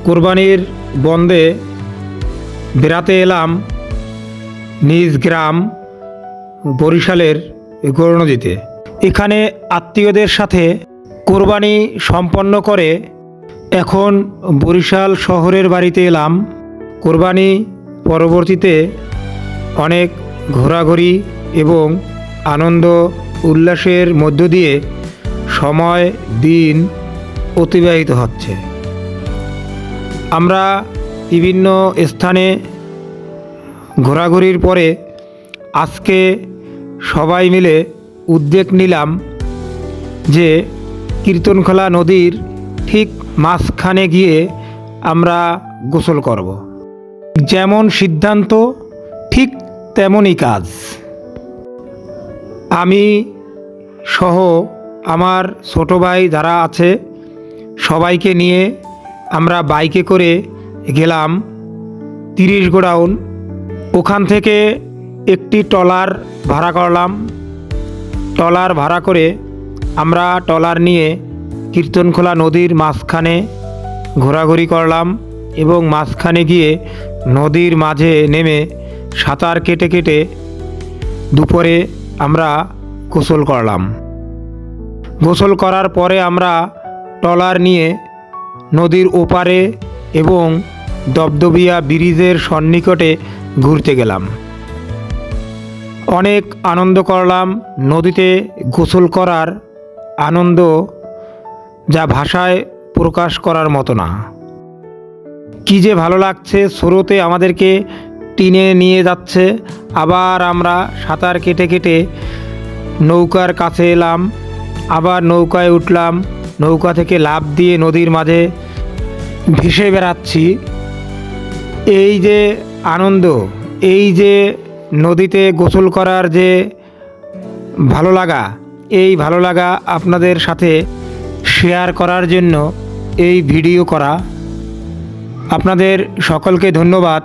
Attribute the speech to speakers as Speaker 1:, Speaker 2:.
Speaker 1: কোরবানির বন্দে বেড়াতে এলাম নিজ গ্রাম বরিশালের গৌরনদীতে। এখানে আত্মীয়দের সাথে কোরবানি সম্পন্ন করে এখন বরিশাল শহরের বাড়িতে এলাম। কোরবানি পরবর্তীতে অনেক ঘোরাঘুরি এবং আনন্দ উল্লাসের মধ্য দিয়ে সময় দিন অতিবাহিত হচ্ছে। আমরা বিভিন্ন স্থানে ঘোরাঘুরির পরে আজকে সবাই মিলে উদ্যোগ নিলাম যে কীর্তনখোলা নদীর ঠিক মাঝখানে গিয়ে আমরা গোসল করব। যেমন সিদ্ধান্ত ঠিক তেমনই কাজ। আমি সহ আমার ছোট ভাই যারা আছে সবাইকে নিয়ে আমরা বাইকে করে গেলাম 30 গোডাউন। ওখান থেকে একটি ট্রলার ভাড়া করলাম। ট্রলার ভাড়া করে আমরা ট্রলার নিয়ে কীর্তনখোলা নদীর মাঝখানে ঘোরাঘুরি করলাম এবং মাঝখানে গিয়ে নদীর মাঝে নেমে সাঁতার কেটে কেটে দুপুরে আমরা গোসল করলাম। গোসল করার পরে আমরা ট্রলার নিয়ে নদীর ওপারে এবং দবদবিয়া ব্রিজের সন্নিকটে ঘুরতে গেলাম। অনেক আনন্দ করলাম। নদীতে গোসল করার আনন্দ যা ভাষায় প্রকাশ করার মতো না। কী যে ভালো লাগছে, স্রোতে আমাদেরকে টেনে নিয়ে যাচ্ছে। আবার আমরা সাঁতার কেটে কেটে নৌকার কাছে এলাম, আবার নৌকায় উঠলাম, নৌকা থেকে লাফ দিয়ে নদীর মাঝে ভেসে বেড়াচ্ছি। এই যে আনন্দ, এই যে নদীতে গোসল করার যে ভালো লাগা, এই ভালো লাগা আপনাদের সাথে শেয়ার করার জন্য এই ভিডিও করা। আপনাদের সকলকে ধন্যবাদ।